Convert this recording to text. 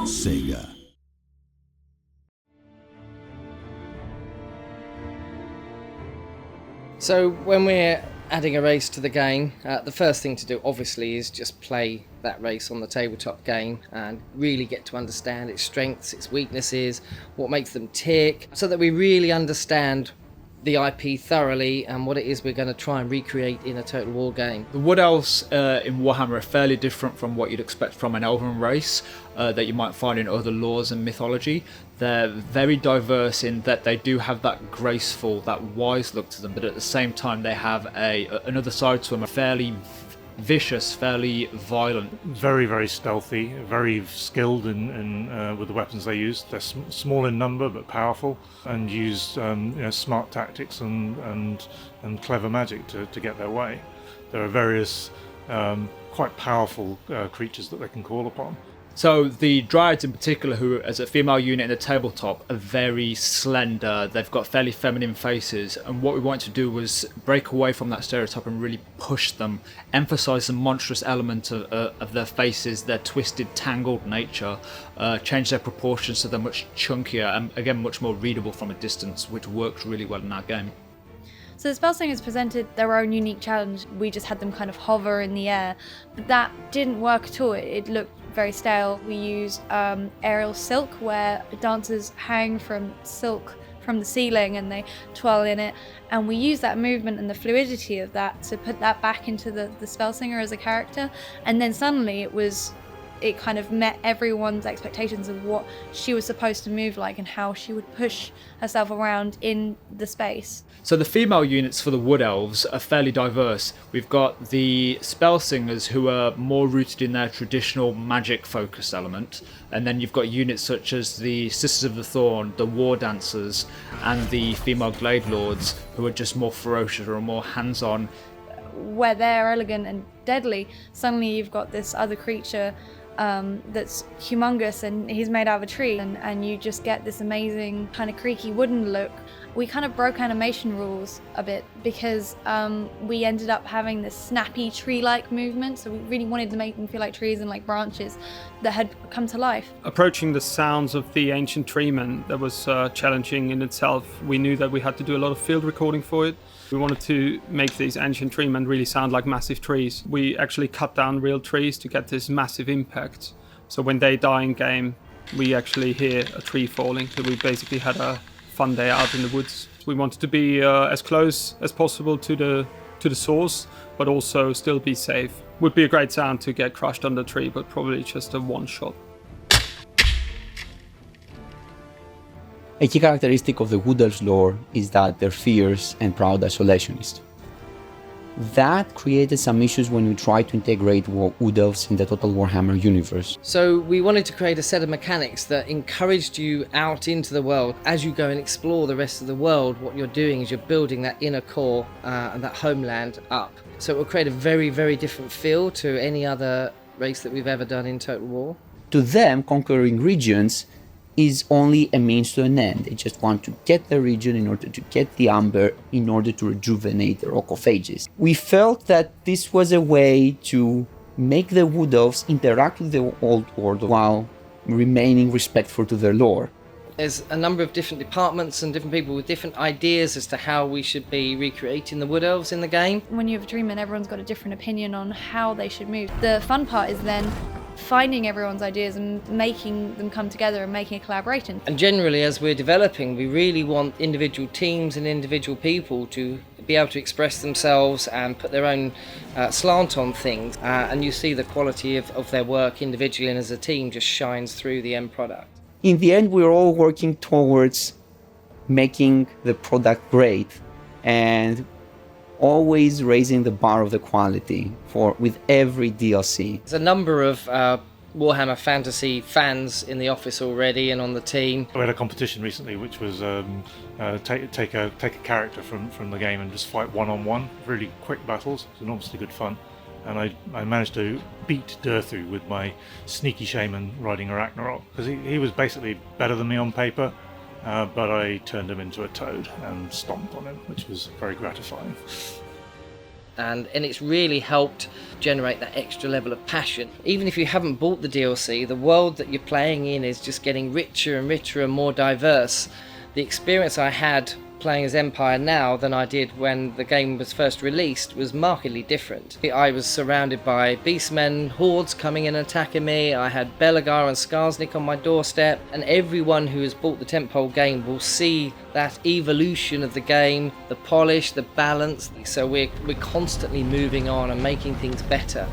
Sega. So when we're adding a race to the game, the first thing to do obviously is just play that race on the tabletop game and really get to understand its strengths, its weaknesses, what makes them tick, so that we really understand the IP thoroughly and what it is we're going to try and recreate in a Total War game. The Wood Elves in Warhammer are fairly different from what you'd expect from an elven race that you might find in other lores and mythology. They're very diverse in that they do have that graceful, that wise look to them, but at the same time they have another side to them, a fairly vicious, fairly violent. Very, very stealthy, very skilled in with the weapons they use. They're small in number but powerful, and use smart tactics and clever magic to get their way. There are various quite powerful creatures that they can call upon. So the Dryads in particular, who as a female unit in the tabletop are very slender, they've got fairly feminine faces, and what we wanted to do was break away from that stereotype and really push them, emphasise the monstrous element of their faces, their twisted, tangled nature, change their proportions so they're much chunkier and again much more readable from a distance, which worked really well in our game. So the Spellslingers presented their own unique challenge. We just had them kind of hover in the air, but that didn't work at all. It looked very stale. We used aerial silk, where dancers hang from silk from the ceiling and they twirl in it, and we use that movement and the fluidity of that to put that back into the Spellslinger as a character, and then suddenly it kind of met everyone's expectations of what she was supposed to move like and how she would push herself around in the space. So the female units for the Wood Elves are fairly diverse. We've got the Spellsingers, who are more rooted in their traditional magic focused element, and then you've got units such as the Sisters of the Thorn, the War Dancers, and the female Glade Lords, who are just more ferocious or more hands-on. Where they're elegant and deadly, suddenly you've got this other creature that's humongous, and he's made out of a tree, and you just get this amazing kind of creaky wooden look. We kind of broke animation rules a bit because we ended up having this snappy tree-like movement, so we really wanted to make them feel like trees and like branches that had come to life. Approaching the sounds of the ancient treemen, that was challenging in itself. We knew that we had to do a lot of field recording for it. We wanted to make these ancient treemen really sound like massive trees. We actually cut down real trees to get this massive impact. So when they die in game, we actually hear a tree falling. So we basically had a fun day out in the woods. We wanted to be as close as possible to the source, but also still be safe. Would be a great sound to get crushed under a tree, but probably just a one shot. A key characteristic of the Wood Elves lore is that they're fierce and proud isolationists. That created some issues when we tried to integrate Wood Elves in the Total Warhammer universe. So we wanted to create a set of mechanics that encouraged you out into the world. As you go and explore the rest of the world, what you're doing is you're building that inner core and that homeland up. So it will create a very, very different feel to any other race that we've ever done in Total War. To them, conquering regions is only a means to an end. They just want to get the region in order to get the amber, in order to rejuvenate the Rock of Ages. We felt that this was a way to make the Wood Elves interact with the old world while remaining respectful to their lore. There's a number of different departments and different people with different ideas as to how we should be recreating the Wood Elves in the game. When you have a treeman, everyone's got a different opinion on how they should move. The fun part is then finding everyone's ideas and making them come together and making a collaboration. And generally, as we're developing, we really want individual teams and individual people to be able to express themselves and put their own slant on things. And you see the quality of their work individually and as a team just shines through the end product. In the end, we're all working towards making the product great and always raising the bar of the quality with every DLC. There's a number of Warhammer Fantasy fans in the office already and on the team. We had a competition recently which was take a character from the game and just fight one-on-one, really quick battles. It's enormously good fun. And I managed to beat Durthu with my sneaky shaman riding a Ragnarok, because he was basically better than me on paper, but I turned him into a toad and stomped on him, which was very gratifying. and it's really helped generate that extra level of passion. Even if you haven't bought the DLC, the world that you're playing in is just getting richer and richer and more diverse. The experience I had playing as Empire now than I did when the game was first released was markedly different. I was surrounded by beastmen, hordes coming in and attacking me. I had Belagar and Skarsnik on my doorstep, and everyone who has bought the tentpole game will see that evolution of the game, the polish, the balance. So we're constantly moving on and making things better.